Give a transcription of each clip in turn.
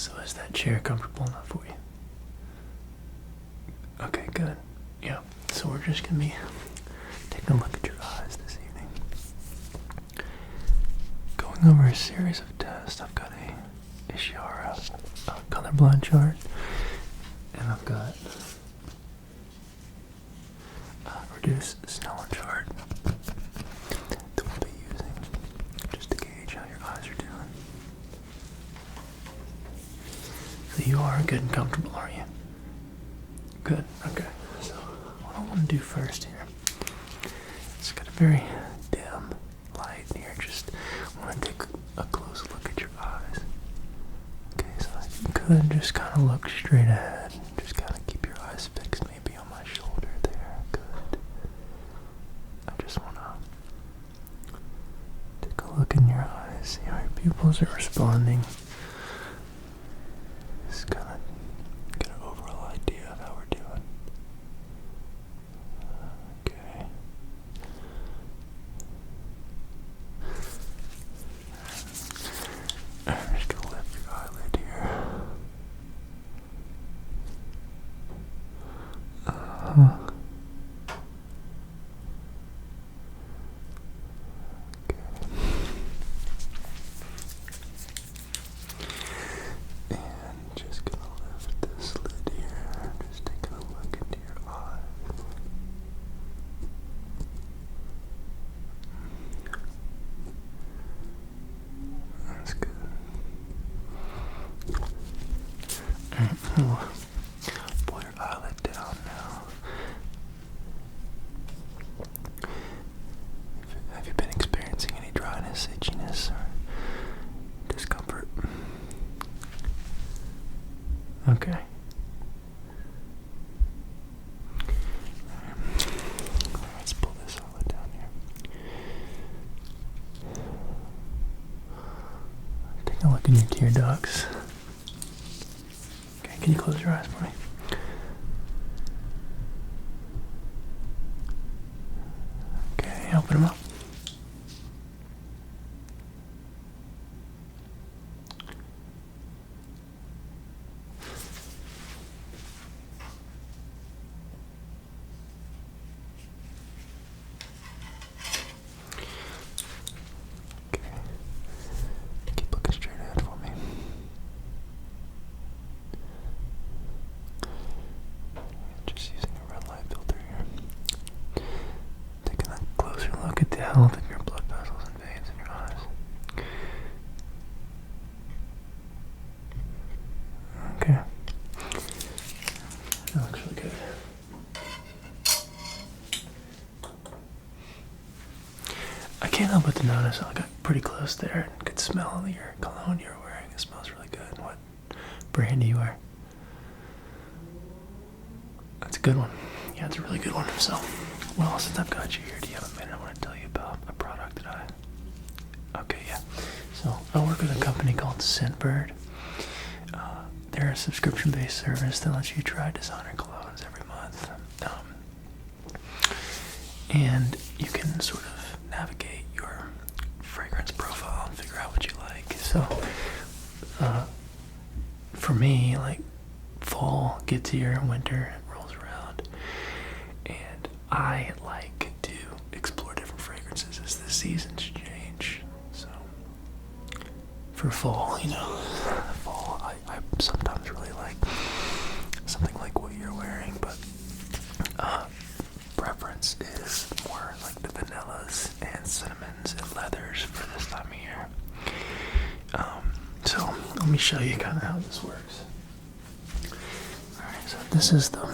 So is that chair comfortable enough for you? Okay, good. Yeah, so we're just going to be taking a look at your eyes this evening. Going over a series of tests. I've got a ishihara colorblind chart, and I've got a reduced snellen chart that we'll be using just to gauge how your eyes are doing. So you are good and comfortable, are you? Good, okay. So what I want to do first here, it's got a very dim light here. Just want to take a close look at your eyes. Okay, so you could just kind of look straight ahead. Just kind of keep your eyes fixed maybe on my shoulder there. Good. I just want to take a look in your eyes, see how your pupils are responding. Just kind of get an overall idea of how we're doing. Okay. I'm just going to lift your eyelid here. Okay. And just going to lift this lid here. Just taking a look into your eyes. That's good. Alright, pull your eyelid down now. Have you been experiencing any dryness, itchiness, or discomfort? Okay. Let's pull this eyelid down here. Take a look in your tear ducts. Okay, can you close your eyes for me? Okay, open them up. Okay. Keep looking straight ahead for me. Just using a red light filter here. Taking a closer look at the health of your blood vessels and veins in your eyes. Okay. That looks really good. I can't help but to notice I got pretty close there and could smell your cologne you're wearing. It smells really good. What brand do you wear? That's a good one. Yeah, it's a really good one. So, well, since I've got you here, do you have a minute? I want to tell you about a product that Okay, yeah. So, I work with a company called Scentbird. They're a subscription-based service that lets you try designer colognes every month. And you can sort of navigate your fragrance profile and figure out what you like. So, for me, like, fall gets here, winter rolls around, and I like to explore different fragrances as the seasons change. So, for fall, fall, I sometimes really like something like what you're wearing, but preference is more like the vanillas and cinnamons and leathers for this time of year. So let me show you kind of how this works. Alright, so this is the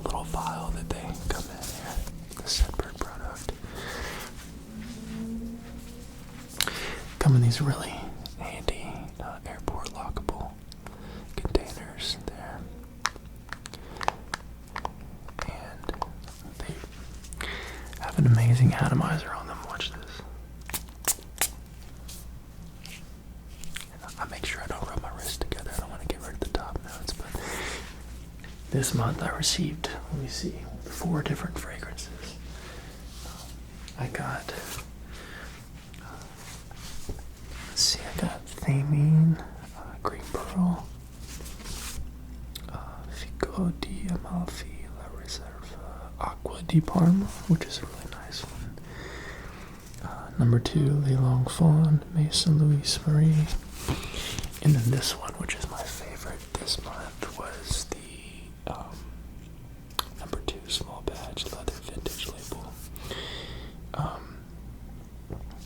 little vial that they come in here, the Scentbird product. Come in these really handy airport lockable containers there. And they have an amazing atomizer on them. Watch this. I make sure I don't rub my wrist together. I don't want to get rid of the top notes, but this month I received, let me see, 4 different fragrances. I got, let's see, I got thymine, Di Parma, which is a really nice one. Number 2, Le Long Fawn, Maison Louis Marie. And then this one, which is my favorite this month, was the number 2 small batch leather vintage label.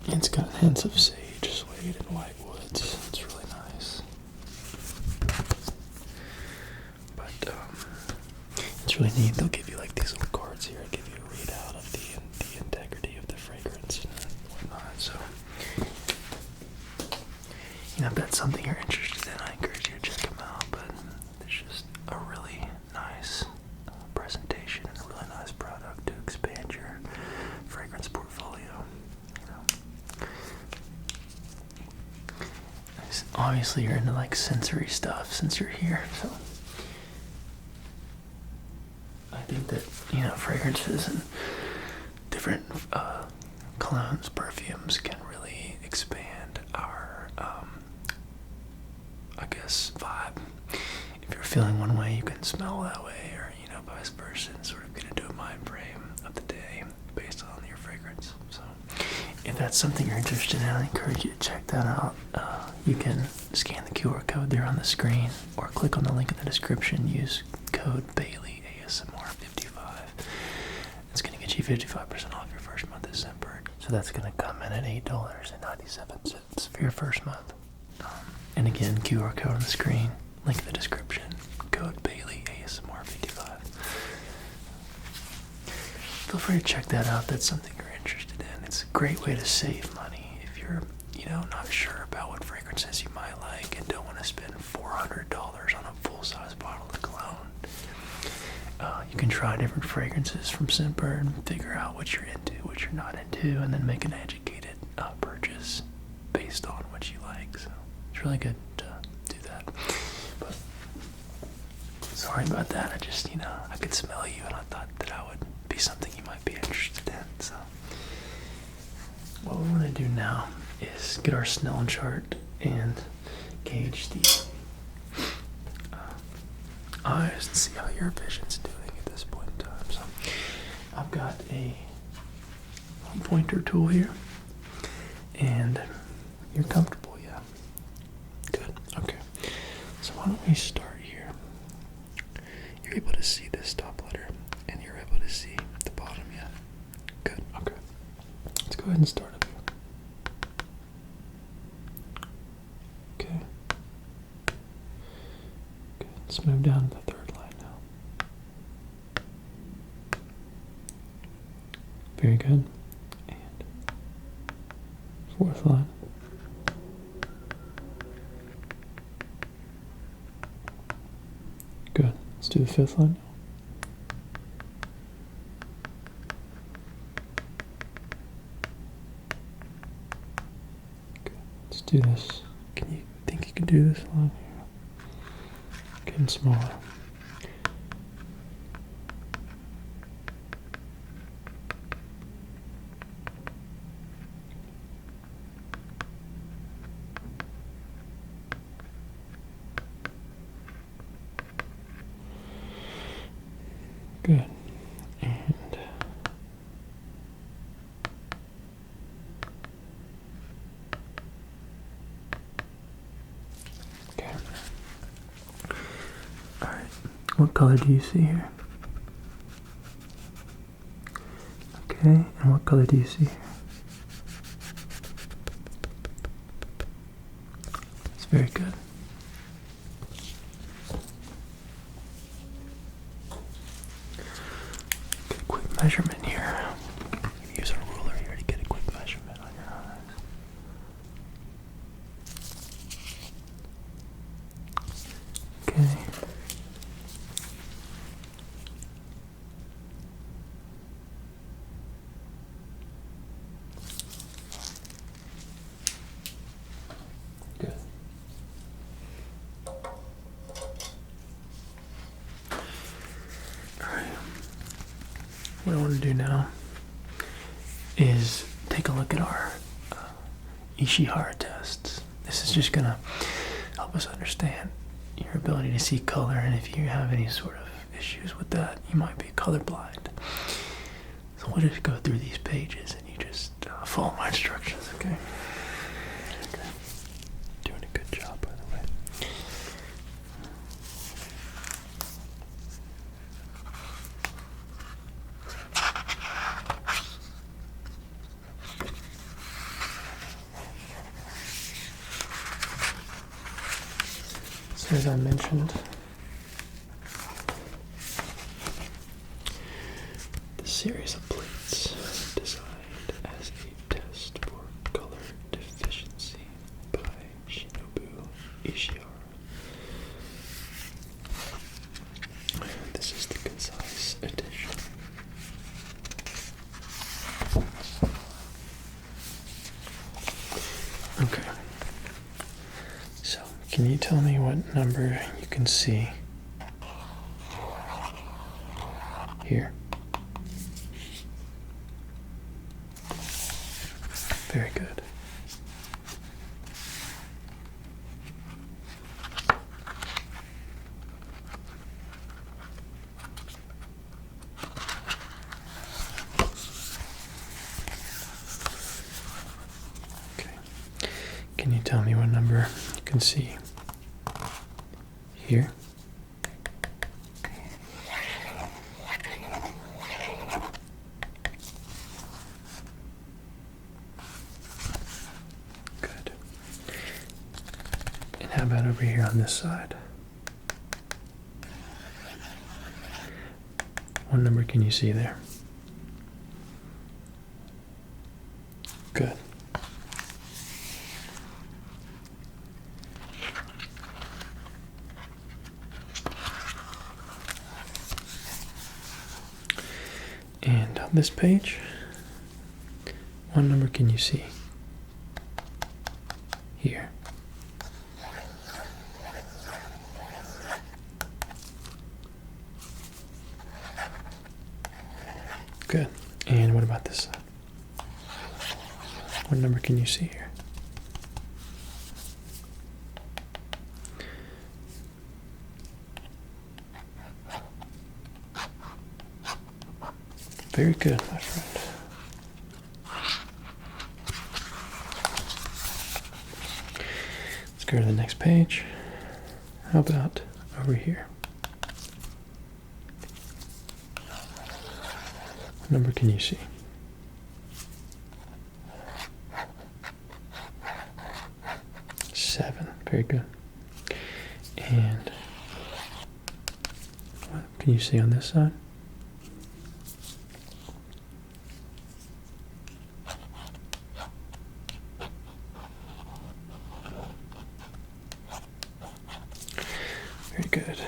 It's got hints of sage, suede, and white woods. It's really nice. But it's really neat. They'll give you like these little cards here and give you a readout of the integrity of the fragrance and whatnot. So, if that's something you're interested in, I encourage you to check them out. But it's just a really nice presentation and a really nice product to expand your fragrance portfolio. Obviously, you're into like sensory stuff since you're here, so I think that fragrances and different colognes, perfumes can really expand our I guess vibe. If you're feeling one way, you can smell that way, or vice versa, and sort of get into a mind frame of the day based on your fragrance. So if that's something you're interested in, I encourage you to check that out. You can scan the QR code there on the screen, or click on the link in the description. Use code Bailey ASMR55. It's going to get you 55% off your first month of December. So that's going to come in at $8.97 for your first month. And again, QR code on the screen, link in the description, code Bailey ASMR55. Feel free to check that out. That's something you're interested in. It's a great way to save money if you're not sure about what fragrances you might like and don't want to spend $400 on a full-size bottle of cologne. You can try different fragrances from Scentbird and figure out what you're into, what you're not into, and then make an educated purchase based on what you like. So it's really good to do that. But sorry about that. I just, I could smell you, and I thought that I would be something you might be interested in. So what we want to do now is get our Snellen chart and gauge the eyes and see how your vision's doing at this point in time. So I've got a pointer tool here, and you're comfortable, yeah? Good. Okay. So why don't we start here? You're able to see this top letter, and you're able to see the bottom, yeah? Good. Okay. Let's go ahead and start up here. Okay. Good. Let's move down to the third line now. Very good. And fourth line. Good. Let's do the fifth line now. Good. Let's do this. Can you think you can do this line here? Getting smaller. Good. And okay. All right. What color do you see here? Okay. And what color do you see here? That's very good. Measurement here. You can use a ruler here to get a quick measurement on your eyes. Okay. Good. What I want to do now is take a look at our ishihara tests. This is just going to help us understand your ability to see color, and if you have any sort of issues with that, you might be colorblind. So we'll just go through these pages and you just follow my instructions, okay? Okay. Doing a good job, by the way. So as I mentioned, the series of plates designed as a test for color deficiency by ishihara. This is the concise edition. Okay. So, can you tell me what number you can see here? Very good. Okay. Can you tell me what number you can see here? Good. And how about over here on this side? What number can you see there? Good. And on this page, what number can you see here? Good. And what about this side? What number can you see here? Very good, my friend. Let's go to the next page. How about over here? What number can you see? Seven. Very good. And what can you see on this side? Very good.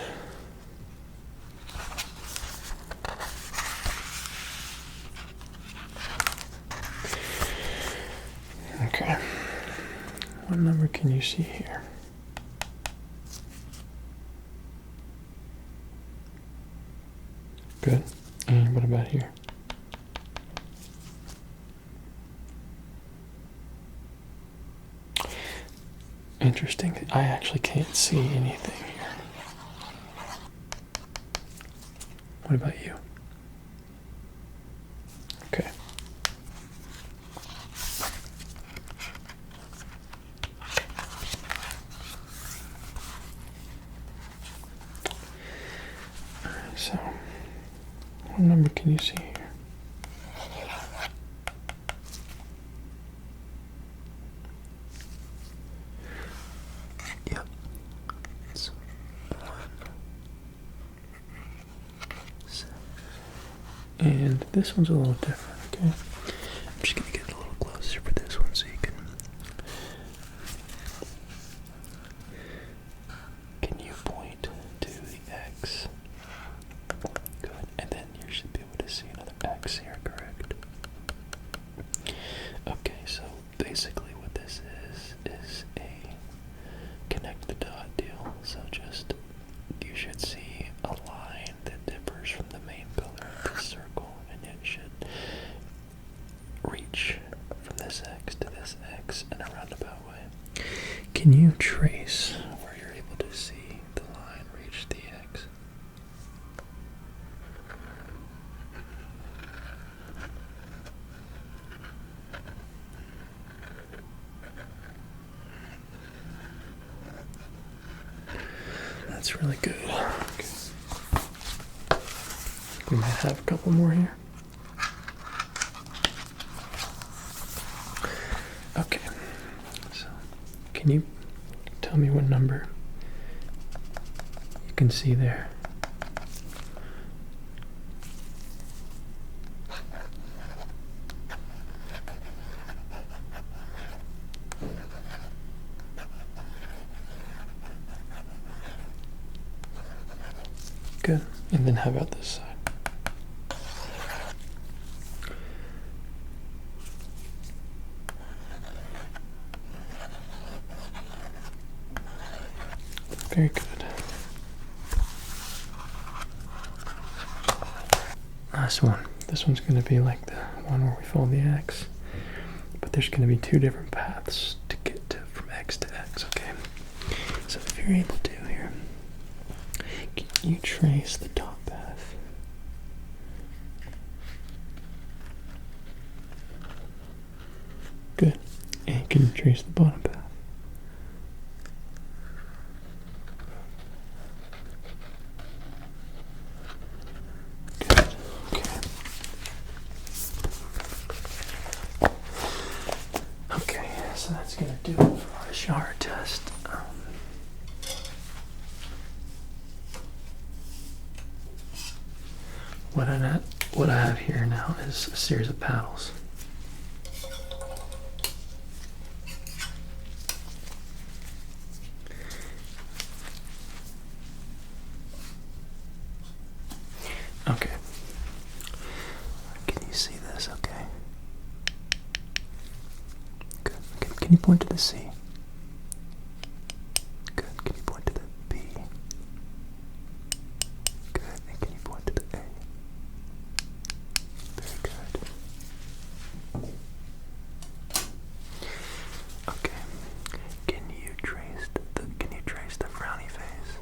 Okay. What number can you see here? Good. And what about here? Interesting. I actually can't see anything here. What about you? Okay. Alright, so what number can you see here? Yep. It's 1, 7. And this one's a little different, okay? I'm just gonna get a little closer for this one so you can. Can you point to the X? Good. And then you should be able to see another X here, correct? Okay, so basically what this is a connect the dot deal. So just, you should see a line that differs from the main color of this circle, and it should reach from this X to this X in a roundabout way. Can you trace where you're able to see the line reach the X? That's really good. Okay. We might have a couple more here. Okay. So, can you tell me what number you can see there? Good. And then how about this side? Very good. Last one. This one's going to be like the one where we fold the X. But there's going to be two different paths to get to from X to X, okay? So if you're able to here, can you trace the top path? Good. And can you trace the bottom path? Good. Okay. Okay, so that's going to do it for our ishihara test. What I have here now is a series of paddles. Okay. Can you see this? Okay. Good. Can you point to the C? Good. Can you point to the B? Good. And can you point to the A? Very good. Okay. Can you trace the frowny face?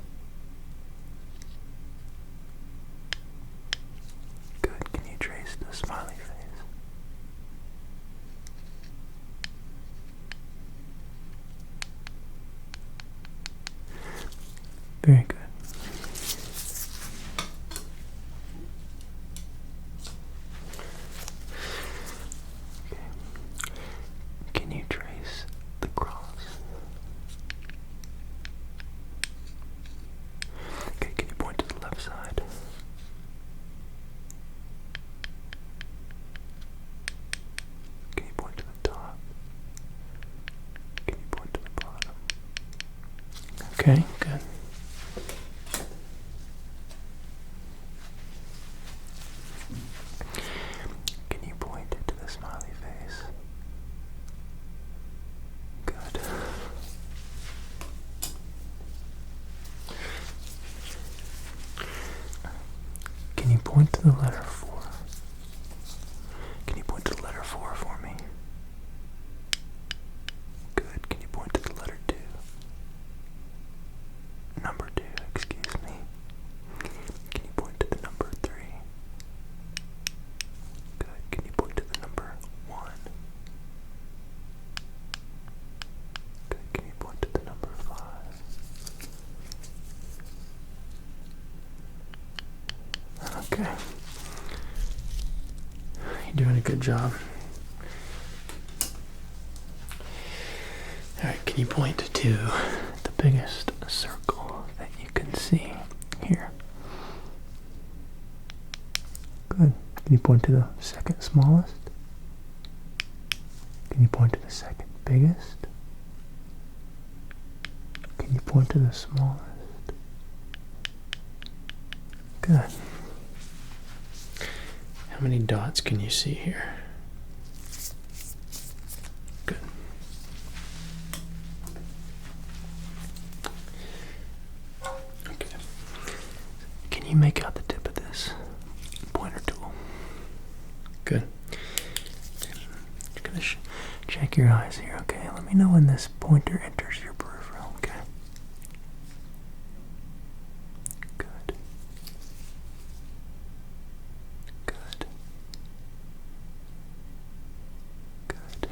Good. Can you trace the smiley face? Very good. Okay. Can you trace the cross? Okay, can you point to the left side? Can you point to the top? Can you point to the bottom? Okay, good. Can you point to the smiley face? Good. Can you point to the letter 4? Can you point to the letter 4 for me? Good. Can you point to the letter 2? Number 2, excuse me. Can you point to the number 3? Good. Can you point to the number 1? Good. Can you point to the number 5? Okay. You're doing a good job. Alright, can you point to the biggest circle that you can see here? Good. Can you point to the second smallest? Can you point to the second biggest? Can you point to the smallest? Good. How many dots can you see here? Good. Okay. Can you make out the tip of this pointer tool? Good. Just gonna check your eyes here, okay? Let me know when this pointer enters your peripheral, okay? Good. Good. Good.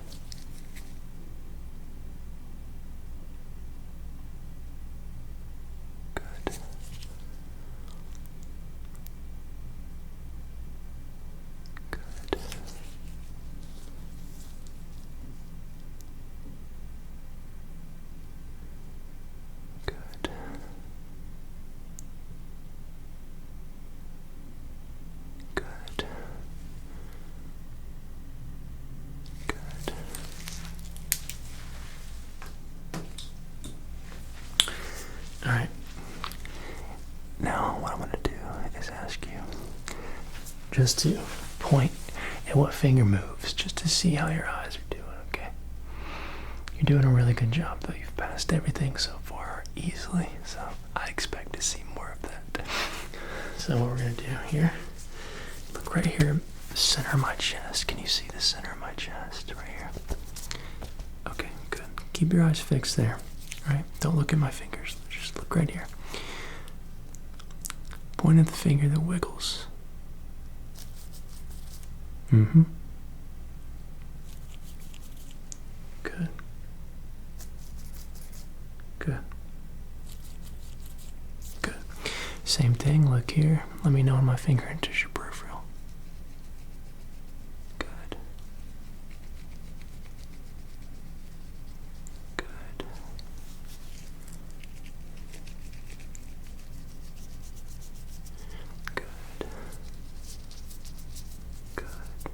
Good. Alright. Now, what I'm going to do is ask you just to point at what finger moves, just to see how your eyes are doing, okay? You're doing a really good job, though. You've passed everything so far easily, so I expect to see more of that. So what we're going to do here, look right here, the center of my chest. Can you see the center of my chest right here? Okay, good. Keep your eyes fixed there, all right? Don't look at my fingers. Just look right here. Point at the finger that wiggles. Mm-hmm. Good. Good. Good. Same thing, look here. Let me know when my finger enters your peripheral. Good. Good. Good. Good,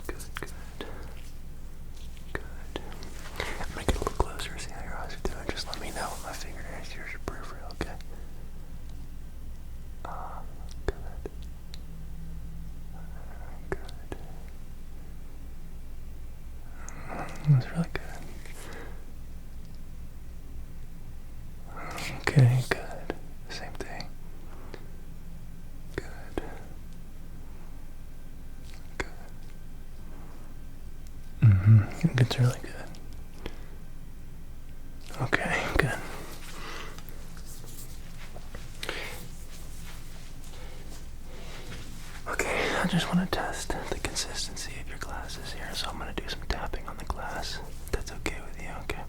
good, good. Good. I'm gonna get a little closer, see how your eyes are doing. Just let me know when my finger enters your peripheral, okay? Good. Good. That's really good. Okay, good. Same thing. Good. Good. Mm-hmm. It's really good. Okay, good. Okay, I just want to test the consistency of your glasses here, so I'm going to do some tapping on the glass. If that's okay with you, okay?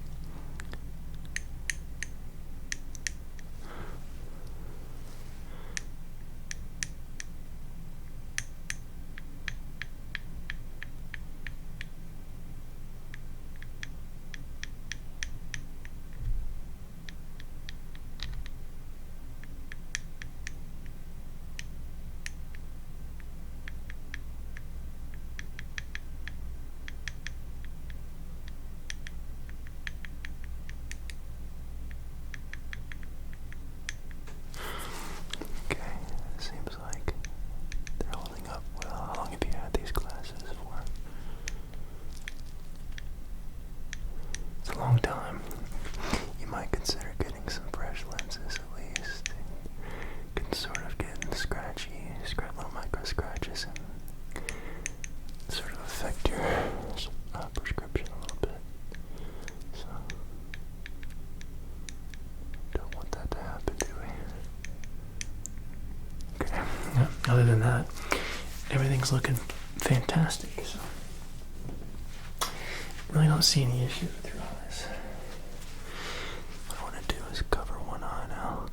Okay, seems like they're holding up well. How long have you had these glasses for? It's a long time. You might consider getting some fresh lenses at least. You can sort of get scratchy, little micro scratches and sort of affect your prescription a little bit. So, don't want that to happen, do we? Okay. Yeah, other than that, everything's looking fantastic. So, really don't see any issues with your eyes. What I want to do is cover one eye now.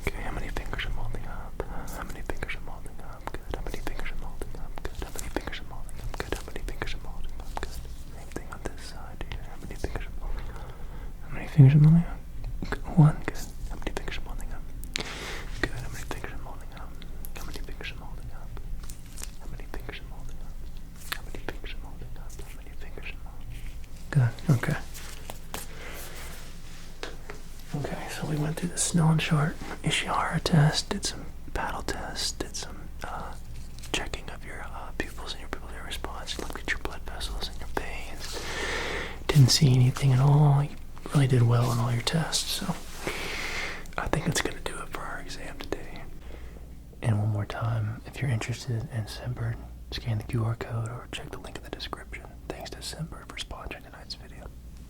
Okay, how many fingers I'm holding up? How many fingers I'm holding up? Good. How many fingers I'm holding up? Good. How many fingers I'm holding up? Good. How many fingers I'm holding up? Good. Same thing on this side here. How many fingers I'm holding up? How many fingers I'm holding up? One. Good. How many fingers I'm holding up? Good. How many fingers I'm holding up? How many fingers I'm holding up? How many fingers I'm holding up? How many fingers I'm holding up? How many fingers I'm holding up? Good. Okay. Okay, so we went through the snellen chart, ishihara test, did some paddle tests, did some checking of your pupils and your pupillary response, looked at your blood vessels and your veins. Didn't see anything at all. You really did well on all your tests, so I think that's going to do it for our exam today. And one more time, if you're interested in Scentbird, scan the QR code or check the link in the description. Thanks to Scentbird for